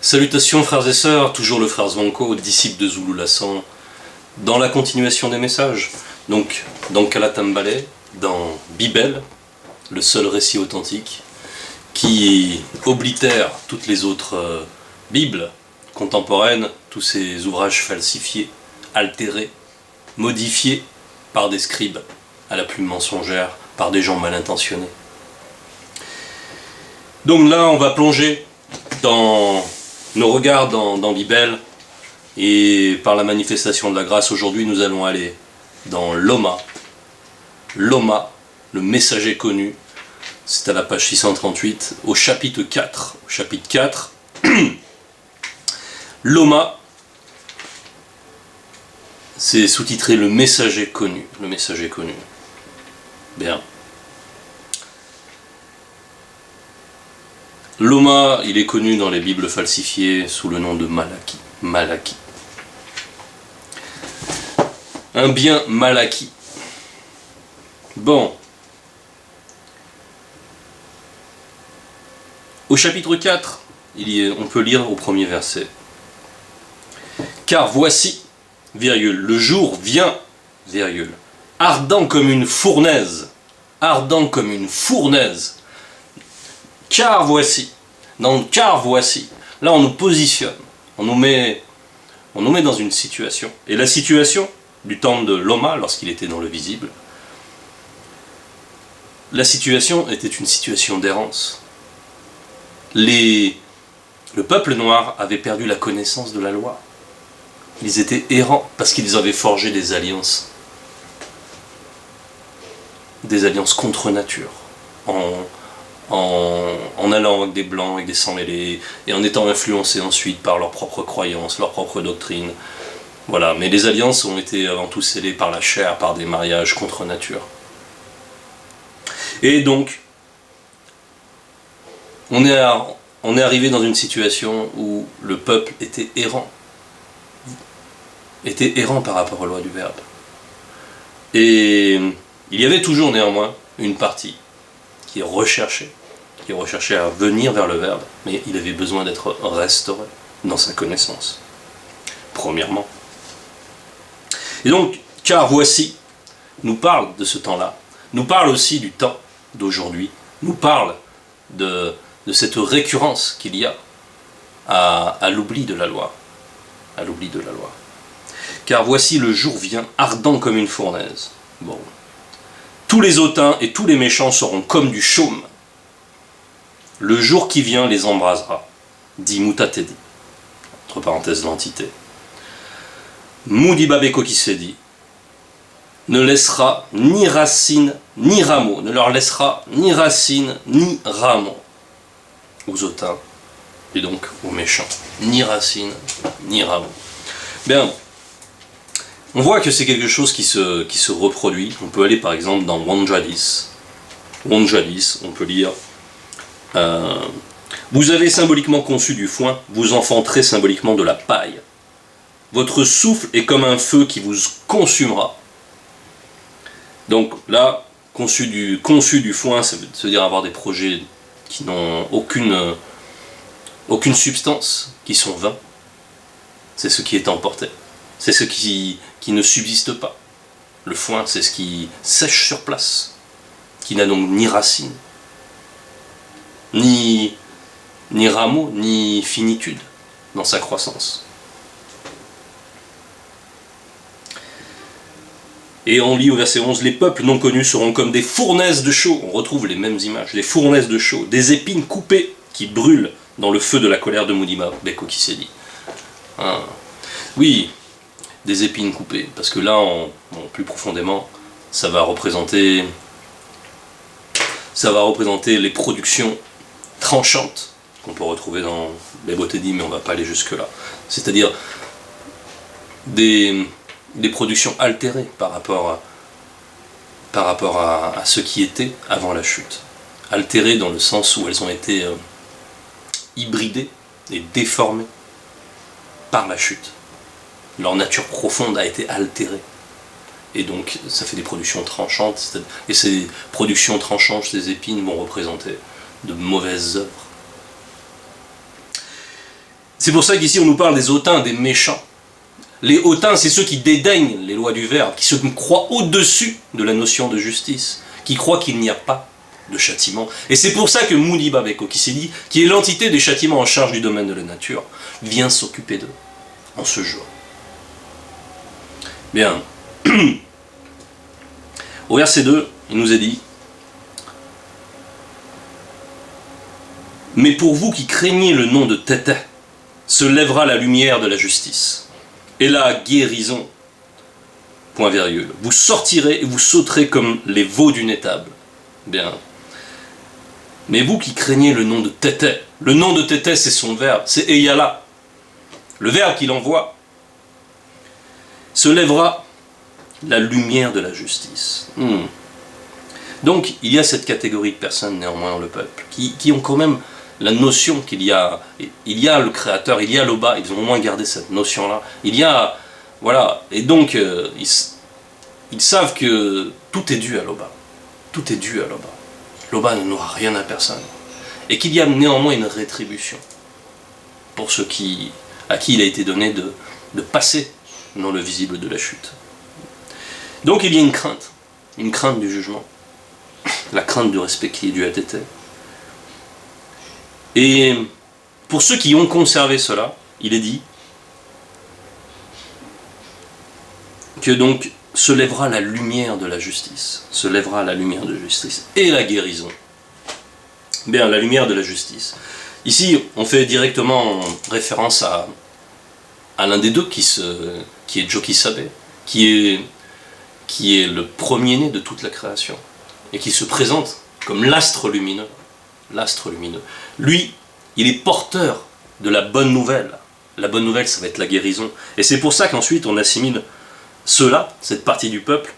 Salutations frères et sœurs, toujours le frère Zwanko, disciple de Zulu Lassan, dans la continuation des messages, donc dans Kalatambale, dans Bible, le seul récit authentique, qui oblitère toutes les autres Bibles contemporaines, tous ces ouvrages falsifiés, altérés, modifiés par des scribes à la plume mensongère, par des gens mal intentionnés. Donc là, on va plonger dans nos regards dans Bible, et par la manifestation de la grâce, aujourd'hui nous allons aller dans Loma. Loma, le messager connu, c'est à la page 638, au chapitre 4. Au chapitre 4, Loma, c'est sous-titré le messager connu. Le messager connu. Bien. Loma, il est connu dans les Bibles falsifiées sous le nom de Malaki. Malaki. Un bien Malaki. Bon. Au chapitre 4, on peut lire au premier verset. Car voici, virgule, le jour vient, virgule, ardent comme une fournaise. Ardent comme une fournaise. Car voici, dans car voici, là on nous positionne, on nous met dans une situation. Et la situation du temple de Loma, lorsqu'il était dans le visible, la situation était une situation d'errance. Le peuple noir avait perdu la connaissance de la loi. Ils étaient errants parce qu'ils avaient forgé des alliances contre nature, en allant avec des blancs, avec des sangs mêlés, et en étant influencés ensuite par leurs propres croyances, leurs propres doctrines. Voilà, mais les alliances ont été avant tout scellées par la chair, par des mariages contre nature. Et donc, on est arrivé dans une situation où le peuple était errant par rapport aux lois du Verbe. Et il y avait toujours néanmoins une partie qui recherchait à venir vers le Verbe, mais il avait besoin d'être restauré dans sa connaissance, premièrement. Et donc, car voici, nous parle de ce temps-là, nous parle aussi du temps d'aujourd'hui, nous parle de cette récurrence qu'il y a à l'oubli de la loi, à l'oubli de la loi. Car voici le jour vient, ardent comme une fournaise. Bon. Tous les hautains et tous les méchants seront comme du chaume. Le jour qui vient les embrasera, dit Mutatedi, entre parenthèses l'entité. Moudibabeko Kisedi ne laissera ni racine ni rameau, ne leur laissera ni racine ni rameau aux hautains et donc aux méchants, ni racine ni rameau. Bien, on voit que c'est quelque chose qui se reproduit. On peut aller par exemple dans Wanjadis. Wanjadis, on peut lire vous avez symboliquement conçu du foin, vous enfanterez symboliquement de la paille. Votre souffle est comme un feu qui vous consumera. Donc là, conçu du foin, ça veut dire avoir des projets qui n'ont aucune substance, qui sont vains. C'est ce qui est emporté. C'est ce qui ne subsiste pas. Le foin, c'est ce qui sèche sur place, qui n'a donc ni racine, ni rameau, ni finitude dans sa croissance. Et on lit au verset 11, les peuples non connus seront comme des fournaises de chaux, on retrouve les mêmes images, des fournaises de chaux, des épines coupées qui brûlent dans le feu de la colère de Moudibabeko Kisedi. Oui, des épines coupées, parce que là, plus profondément, ça va représenter les productions tranchantes qu'on peut retrouver dans les Botedi, mais on ne va pas aller jusque-là. C'est-à-dire des productions altérées par rapport à ce qui était avant la chute. Altérées dans le sens où elles ont été hybridées et déformées par la chute. Leur nature profonde a été altérée. Et donc ça fait des productions tranchantes, et ces productions tranchantes, ces épines vont représenter de mauvaises œuvres. C'est pour ça qu'ici on nous parle des hautains, des méchants. Les hautains, c'est ceux qui dédaignent les lois du Verbe, qui se croient au-dessus de la notion de justice, qui croient qu'il n'y a pas de châtiment. Et c'est pour ça que Muniba Bekokisedi, qui est l'entité des châtiments en charge du domaine de la nature, vient s'occuper d'eux en ce jour. Bien. Au verset 2, il nous est dit: mais pour vous qui craignez le nom de Tété, se lèvera la lumière de la justice et la guérison. Point virgule. Vous sortirez et vous sauterez comme les veaux d'une étable. Bien. Mais vous qui craignez le nom de Tété, le nom de Tété c'est son verbe, c'est Eyala, le verbe qu'il envoie, se lèvera la lumière de la justice. Donc il y a cette catégorie de personnes néanmoins dans le peuple qui ont quand même la notion qu'il y a le Créateur, il y a l'Oba, ils ont au moins gardé cette notion-là. Il y a, voilà, et donc ils savent que tout est dû à l'Oba. Tout est dû à l'Oba. L'Oba ne doit rien à personne. Et qu'il y a néanmoins une rétribution pour ceux à qui il a été donné de passer dans le visible de la chute. Donc il y a une crainte du jugement, la crainte du respect qui est dû à Tété. Et pour ceux qui ont conservé cela, il est dit que donc se lèvera la lumière de la justice, se lèvera la lumière de la justice et la guérison. Bien, la lumière de la justice. Ici, on fait directement référence à l'un des deux qui est Jokisabe, qui est le premier-né de toute la création et qui se présente comme l'astre lumineux. L'astre lumineux. Lui, il est porteur de la bonne nouvelle. La bonne nouvelle, ça va être la guérison. Et c'est pour ça qu'ensuite on assimile ceux-là, cette partie du peuple,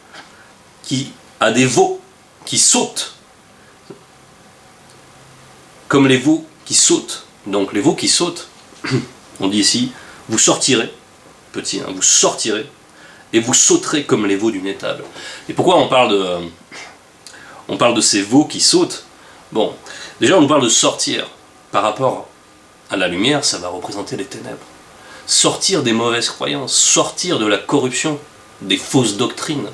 qui a des veaux qui sautent, comme les veaux qui sautent. Donc les veaux qui sautent, on dit ici, vous sortirez, petit, vous sortirez, et vous sauterez comme les veaux d'une étable. Et pourquoi on parle de ces veaux qui sautent? Bon, déjà on nous parle de sortir. Par rapport à la lumière, ça va représenter les ténèbres. Sortir des mauvaises croyances, sortir de la corruption, des fausses doctrines,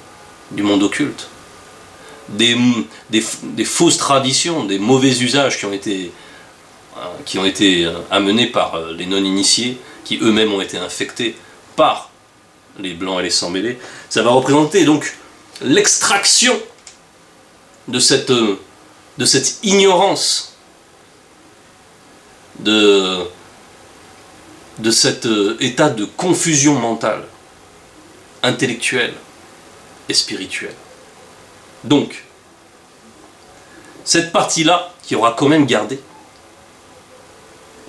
du monde occulte, des fausses traditions, des mauvais usages qui ont été amenés par les non-initiés, qui eux-mêmes ont été infectés par les blancs et les sans-mêlés. Ça va représenter donc l'extraction de cette ignorance, de cet état de confusion mentale, intellectuelle et spirituelle. Donc, cette partie-là, qui aura quand même gardé,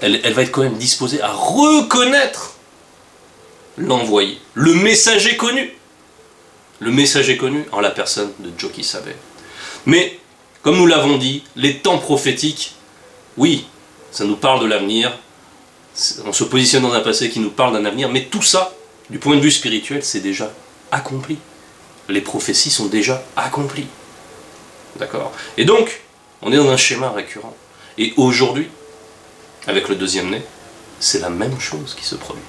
elle va être quand même disposée à reconnaître l'envoyé, le messager connu en la personne de Jokisabe. Mais, comme nous l'avons dit, les temps prophétiques, oui, ça nous parle de l'avenir, on se positionne dans un passé qui nous parle d'un avenir, mais tout ça, du point de vue spirituel, c'est déjà accompli. Les prophéties sont déjà accomplies. D'accord? Et donc, on est dans un schéma récurrent. Et aujourd'hui, avec le deuxième né, c'est la même chose qui se produit.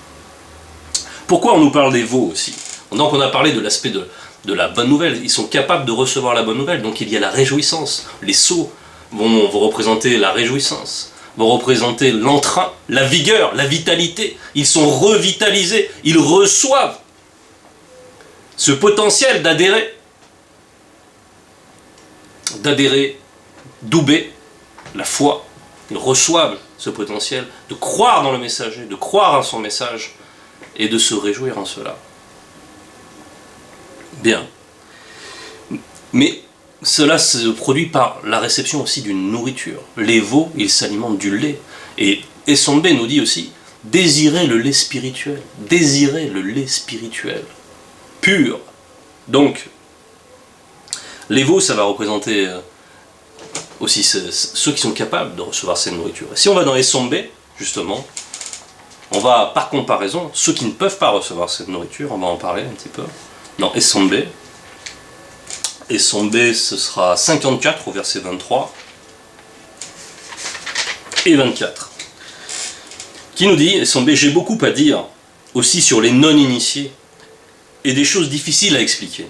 Pourquoi on nous parle des veaux aussi? Donc on a parlé de l'aspect de la bonne nouvelle. Ils sont capables de recevoir la bonne nouvelle, donc il y a la réjouissance. Les sceaux vont représenter la réjouissance, vont représenter l'entrain, la vigueur, la vitalité. Ils sont revitalisés, ils reçoivent ce potentiel d'adhérer, d'ouber la foi. Ils reçoivent ce potentiel de croire dans le messager, de croire en son message et de se réjouir en cela. Bien. Mais cela se produit par la réception aussi d'une nourriture. Les veaux, ils s'alimentent du lait. Et Essombe nous dit aussi, désirez le lait spirituel. Désirez le lait spirituel. Pur. Donc, les veaux, ça va représenter aussi ceux qui sont capables de recevoir cette nourriture. Et si on va dans Essombe, justement, on va, par comparaison, ceux qui ne peuvent pas recevoir cette nourriture, on va en parler un petit peu. Dans Essombe, ce sera 54 au verset 23 et 24, qui nous dit, j'ai beaucoup à dire aussi sur les non-initiés et des choses difficiles à expliquer.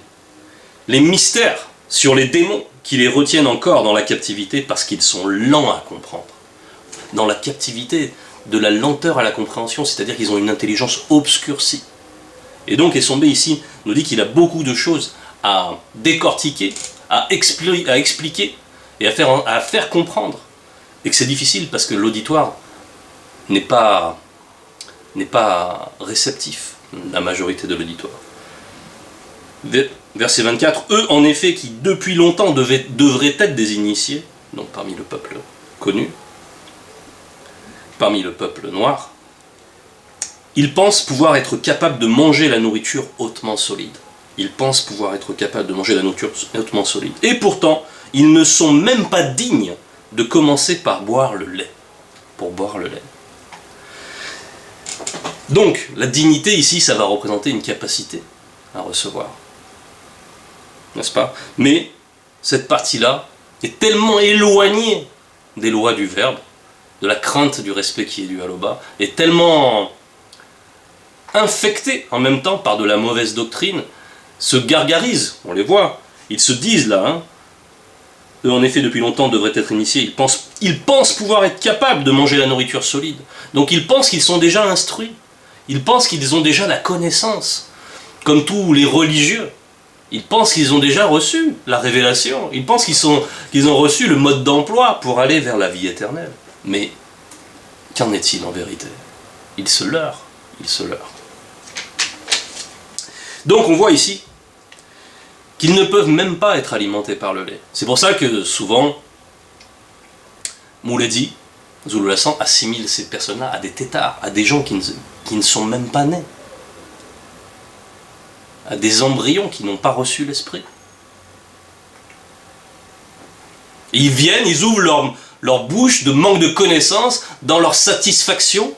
Les mystères sur les démons qui les retiennent encore dans la captivité parce qu'ils sont lents à comprendre. Dans la captivité de la lenteur à la compréhension, c'est-à-dire qu'ils ont une intelligence obscurcie. Et donc Essombé ici nous dit qu'il a beaucoup de choses à décortiquer, à expliquer et à faire comprendre. Et que c'est difficile parce que l'auditoire n'est pas réceptif, la majorité de l'auditoire. Verset 24, eux en effet qui depuis longtemps devraient être des initiés, donc parmi le peuple connu, parmi le peuple noir, ils pensent pouvoir être capables de manger la nourriture hautement solide. Ils pensent pouvoir être capables de manger la nourriture hautement solide. Et pourtant, ils ne sont même pas dignes de commencer par boire le lait. Pour boire le lait. Donc, la dignité ici, ça va représenter une capacité à recevoir. N'est-ce pas? Mais cette partie-là est tellement éloignée des lois du Verbe, de la crainte du respect qui est dû à l'Oba, est tellement infectée en même temps par de la mauvaise doctrine, se gargarisent, on les voit, ils se disent là, hein, eux en effet depuis longtemps devraient être initiés, ils pensent pouvoir être capables de manger la nourriture solide, donc ils pensent qu'ils sont déjà instruits, ils pensent qu'ils ont déjà la connaissance, comme tous les religieux, ils pensent qu'ils ont déjà reçu la révélation, ils pensent qu'ils ont reçu le mode d'emploi pour aller vers la vie éternelle. Mais qu'en est-il en vérité? Ils se leurrent, ils se leurrent. Donc on voit ici qu'ils ne peuvent même pas être alimentés par le lait. C'est pour ça que souvent, Mouledi, Zululassan assimile ces personnes-là à des têtards, à des gens qui ne sont même pas nés, à des embryons qui n'ont pas reçu l'esprit. Ils viennent, ils ouvrent leur bouche de manque de connaissances, dans leur satisfaction,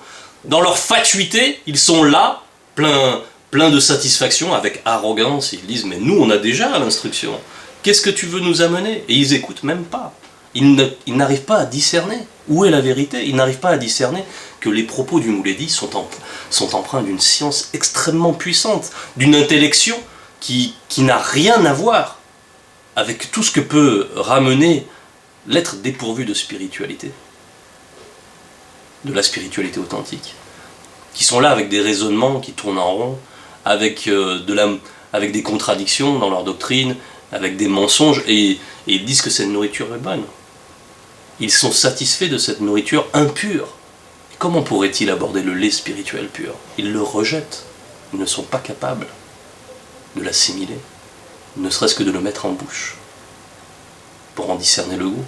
dans leur fatuité, ils sont là, plein de satisfaction, avec arrogance, ils disent « mais nous on a déjà l'instruction, qu'est-ce que tu veux nous amener ?» Et ils n'écoutent même pas, ils n'arrivent pas à discerner où est la vérité, ils n'arrivent pas à discerner que les propos du Mouledi sont empreints d'une science extrêmement puissante, d'une intellection qui n'a rien à voir avec tout ce que peut ramener l'être dépourvu de spiritualité, de la spiritualité authentique, qui sont là avec des raisonnements qui tournent en rond, avec des contradictions dans leur doctrine, avec des mensonges, et ils disent que cette nourriture est bonne. Ils sont satisfaits de cette nourriture impure. Comment pourraient-ils aborder le lait spirituel pur? Ils le rejettent. Ils ne sont pas capables de l'assimiler, ne serait-ce que de le mettre en bouche, pour en discerner le goût.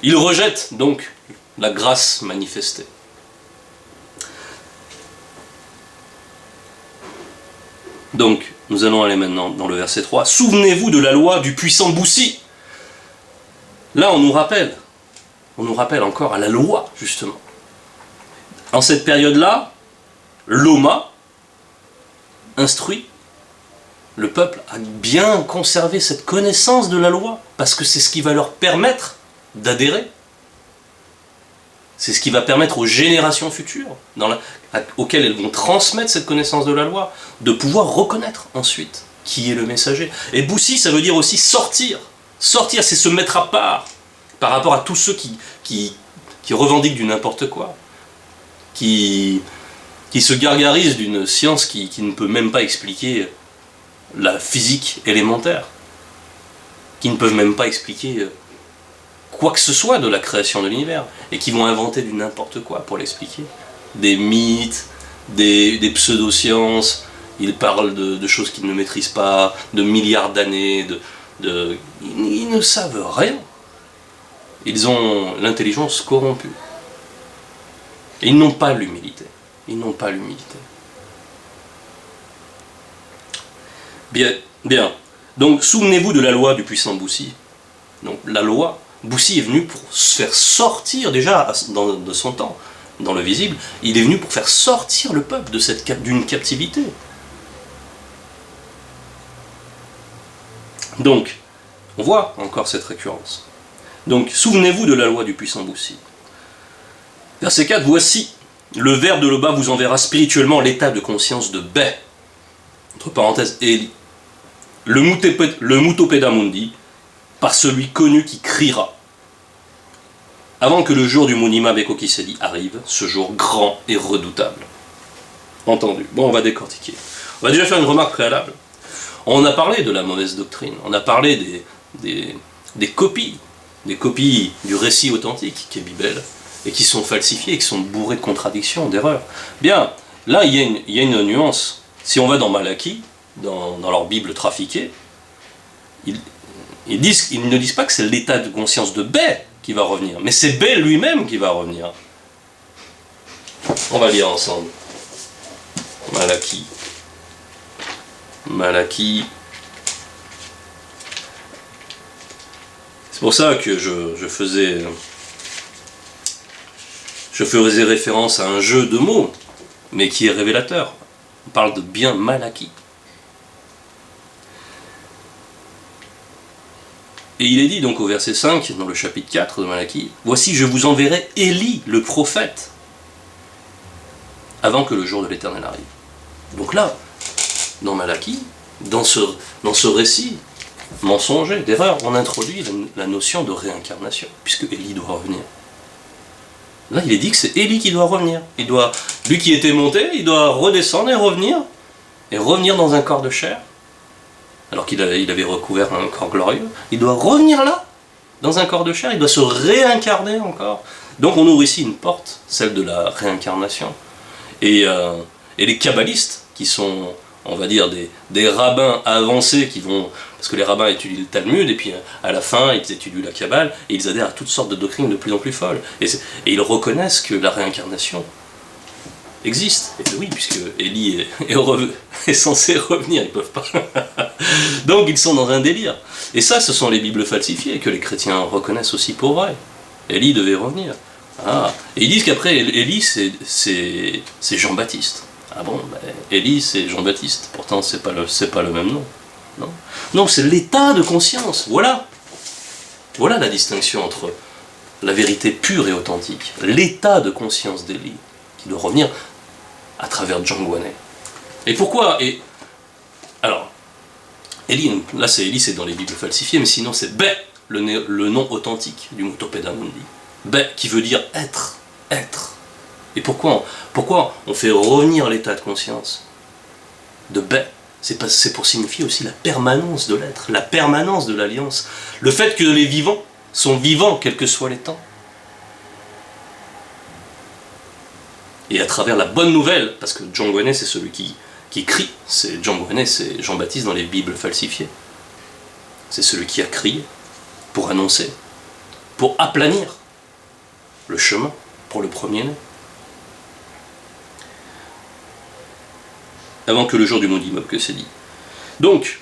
Ils rejettent donc la grâce manifestée. Donc, nous allons aller maintenant dans le verset 3. « Souvenez-vous de la loi du puissant Boussi ». Là, on nous rappelle encore à la loi, justement. En cette période-là, l'Oma instruit le peuple à bien conserver cette connaissance de la loi, parce que c'est ce qui va leur permettre d'adhérer. C'est ce qui va permettre aux générations futures, auxquelles elles vont transmettre cette connaissance de la loi, de pouvoir reconnaître ensuite qui est le messager. Et Boussi, ça veut dire aussi sortir. Sortir, c'est se mettre à part par rapport à tous ceux qui revendiquent du n'importe quoi, qui se gargarisent d'une science qui ne peut même pas expliquer la physique élémentaire, qui ne peuvent même pas expliquer quoi que ce soit de la création de l'univers, et qui vont inventer du n'importe quoi pour l'expliquer. Des mythes, des pseudosciences, ils parlent de choses qu'ils ne maîtrisent pas, de milliards d'années, ils ne savent rien. Ils ont l'intelligence corrompue. Et ils n'ont pas l'humilité. Ils n'ont pas l'humilité. Bien. Donc, souvenez-vous de la loi du puissant Boussi. Donc, la loi, Boussi est venu pour se faire sortir, déjà de son temps, dans le visible, il est venu pour faire sortir le peuple d'une captivité. Donc, on voit encore cette récurrence. Donc, souvenez-vous de la loi du puissant Boussi. Verset 4, voici, le Verbe de Loba vous enverra spirituellement l'état de conscience de Bé, entre parenthèses, Élie, le Mutopeda Mundi, par celui connu qui criera. Avant que le jour du Munima Bekokisedi arrive, ce jour grand et redoutable. Entendu. Bon, on va décortiquer. On va déjà faire une remarque préalable. On a parlé de la mauvaise doctrine, on a parlé des copies du récit authentique qui est Bibel, et qui sont falsifiées, qui sont bourrées de contradictions, d'erreurs. Bien, là, il y a une nuance. Si on va dans Malachie, dans leur Bible trafiquée, ils ne disent pas que c'est l'état de conscience de Bé qui va revenir, mais c'est Bé lui-même qui va revenir. On va lire ensemble. Malachie. C'est pour ça que je faisais référence à un jeu de mots, mais qui est révélateur. On parle de bien Malachie. Et il est dit donc au verset 5, dans le chapitre 4 de Malachie, « Voici, je vous enverrai Élie, le prophète, avant que le jour de l'Éternel arrive. » Donc là, dans Malachie, dans ce récit mensonger, d'erreur, on introduit la notion de réincarnation, puisque Élie doit revenir. Là, il est dit que c'est Élie qui doit revenir. Lui qui était monté, il doit redescendre et revenir dans un corps de chair, alors qu'il avait recouvert un corps glorieux. Il doit revenir là, dans un corps de chair, il doit se réincarner encore. Donc on ouvre ici une porte, celle de la réincarnation. Et les kabbalistes, qui sont, on va dire, des rabbins avancés, parce que les rabbins étudient le Talmud, et puis à la fin, ils étudient la Kabbale, et ils adhèrent à toutes sortes de doctrines de plus en plus folles. Et ils reconnaissent que la réincarnation existe. Et oui, puisque Élie est censé revenir, ils ne peuvent pas. Donc ils sont dans un délire. Et ça, ce sont les Bibles falsifiées, que les chrétiens reconnaissent aussi pour vrai. Élie devait revenir. Et ils disent qu'après, Élie, c'est Jean-Baptiste. Ah bon, Élie, c'est Jean-Baptiste. Pourtant, c'est pas le même nom. Non, c'est l'état de conscience. Voilà la distinction entre la vérité pure et authentique. L'état de conscience d'Élie, qui doit revenir à travers John Gouanet. Et pourquoi Alors, Élie, là c'est Élie, c'est dans les Bibles falsifiées, mais sinon c'est Bé, le nom authentique du Mutopeda Mundi. Bé, qui veut dire être. Et pourquoi on fait revenir l'état de conscience de Bé? C'est pour signifier aussi la permanence de l'être, la permanence de l'alliance. Le fait que les vivants sont vivants, quels que soient les temps. Et à travers la bonne nouvelle, parce que John Gouanet, c'est celui qui crie, John Gouanet, c'est Jean-Baptiste dans les Bibles falsifiées. C'est celui qui a crié pour annoncer, pour aplanir le chemin pour le premier-né. Avant que le jour du maudit mob que c'est dit. Donc,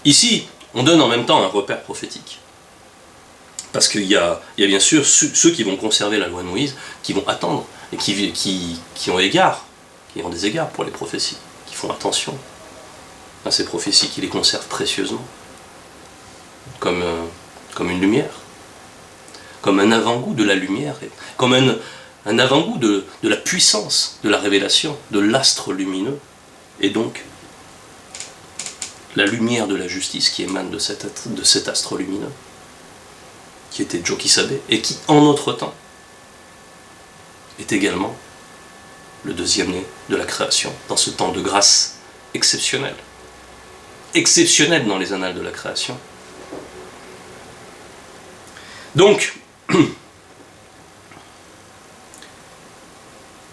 ici, on donne en même temps un repère prophétique. Parce qu'il y a bien sûr ceux qui vont conserver la loi de Moïse, qui vont attendre, et qui ont des égards pour les prophéties, qui font attention à ces prophéties, qui les conservent précieusement, comme une lumière, comme un avant-goût de la lumière, comme un avant-goût de la puissance de la révélation, de l'astre lumineux, et donc la lumière de la justice qui émane de cet astre lumineux, qui était Jokisabe, et qui, en notre temps, est également le deuxième-né de la création, dans ce temps de grâce exceptionnel. Exceptionnel dans les annales de la création. Donc,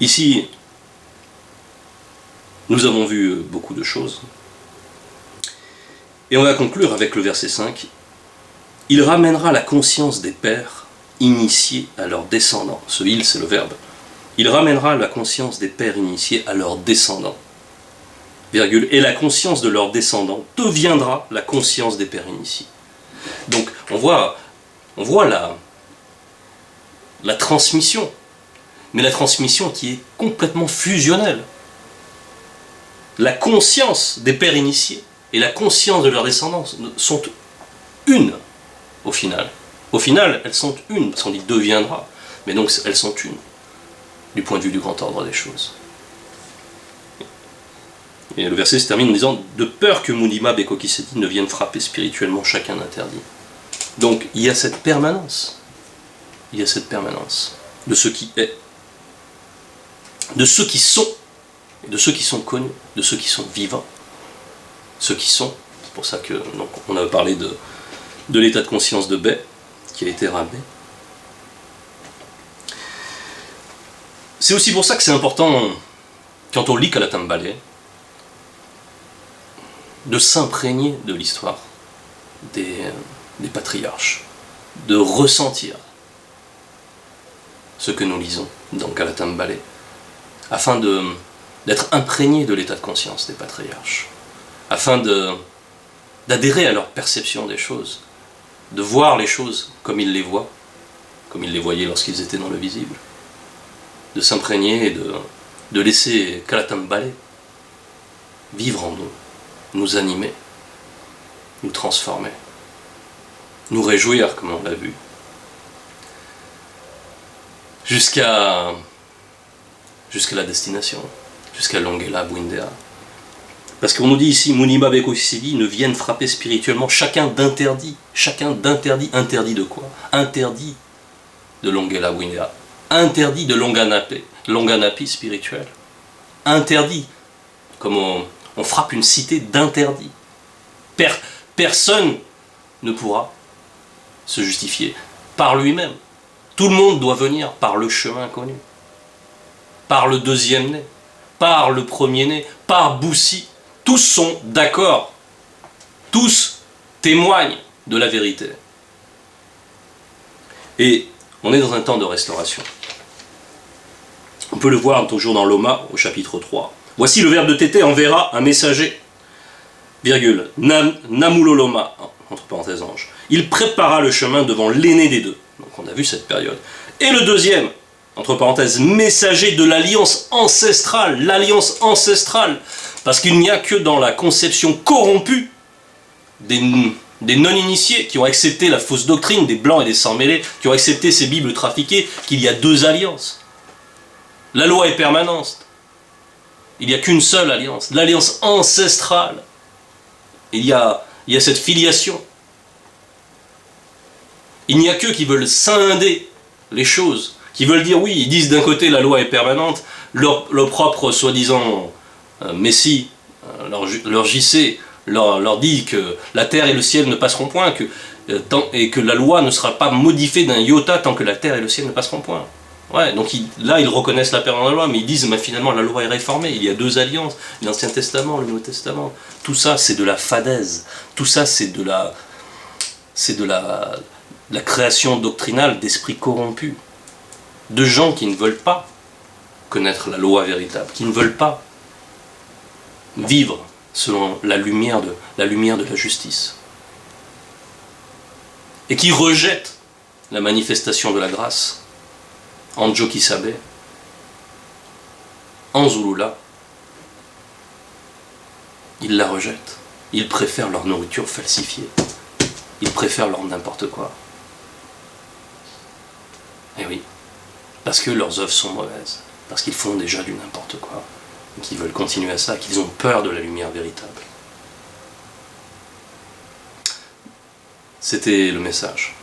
ici, nous avons vu beaucoup de choses. Et on va conclure avec le verset 5. « Il ramènera la conscience des pères initiés à leurs descendants. » Ce « il », c'est le verbe. « Il ramènera la conscience des pères initiés à leurs descendants. » Virgule. « Et la conscience de leurs descendants deviendra la conscience des pères initiés. » Donc, on voit la transmission, mais la transmission qui est complètement fusionnelle. La conscience des pères initiés et la conscience de leurs descendants sont une, au final. Au final, elles sont une, parce qu'on dit deviendra. Mais donc elles sont une, du point de vue du grand ordre des choses. Et le verset se termine en disant « De peur que Mounima Bekokisedi ne vienne frapper spirituellement chacun d'interdit. » Donc il y a cette permanence. Il y a cette permanence de ce qui est, de ceux qui sont, et de ceux qui sont connus, de ceux qui sont vivants. Ceux qui sont, c'est pour ça que donc, on a parlé de l'état de conscience de Bay, qui a été ramené. C'est aussi pour ça que c'est important, quand on lit Kalatambale, de s'imprégner de l'histoire des patriarches, de ressentir ce que nous lisons dans Kalatambale, afin d'être imprégné de l'état de conscience des patriarches, afin d'adhérer à leur perception des choses, de voir les choses comme ils les voient, comme ils les voyaient lorsqu'ils étaient dans le visible, de s'imprégner et de laisser Kalatambale vivre en nous, nous animer, nous transformer, nous réjouir, comme on l'a vu, jusqu'à la destination, jusqu'à Longela Bwindea. Parce qu'on nous dit ici, Mounima Bekokisedi ne viennent frapper spirituellement chacun d'interdit. Chacun d'interdit. Interdit de quoi? Interdit de Longela Bwindea. Interdit de Longanapi spirituel. Interdit. Comme on frappe une cité d'interdit. Personne ne pourra se justifier par lui-même. Tout le monde doit venir par le chemin connu. Par le deuxième né. Par le premier né. Par Boussi. Tous sont d'accord. Tous témoignent de la vérité. Et on est dans un temps de restauration. On peut le voir toujours dans l'Oma, au chapitre 3. Voici le verbe de Tété enverra un messager, virgule, Namuloloma, entre parenthèses ange. Il prépara le chemin devant l'aîné des deux. Donc on a vu cette période. Et le deuxième, entre parenthèses, messager de l'alliance ancestrale. L'alliance ancestrale. Parce qu'il n'y a que dans la conception corrompue des non-initiés qui ont accepté la fausse doctrine, des blancs et des sans-mêlés, qui ont accepté ces bibles trafiquées, qu'il y a deux alliances. La loi est permanente. Il n'y a qu'une seule alliance, l'alliance ancestrale. Il y a cette filiation. Il n'y a qu'eux qui veulent scinder les choses, qui veulent dire oui, ils disent d'un côté la loi est permanente, leur propre soi-disant Messie, leur JC, leur dit que la terre et le ciel ne passeront point, et que la loi ne sera pas modifiée d'un iota tant que la terre et le ciel ne passeront point. Ouais, donc là ils reconnaissent la permanence de la loi, mais ils disent mais finalement la loi est réformée, il y a deux alliances, l'Ancien Testament, le Nouveau Testament. Tout ça c'est de la fadaise, tout ça c'est de la création doctrinale d'esprits corrompus, de gens qui ne veulent pas connaître la loi véritable, qui ne veulent pas vivre selon la lumière de la justice, et qui rejettent la manifestation de la grâce en Jokisabe, en Zulula. Ils la rejettent. Ils préfèrent leur nourriture falsifiée. Ils préfèrent leur n'importe quoi. Et oui, parce que leurs œuvres sont mauvaises, parce qu'ils font déjà du n'importe quoi, et qu'ils veulent continuer à ça, qu'ils ont peur de la lumière véritable. C'était le message.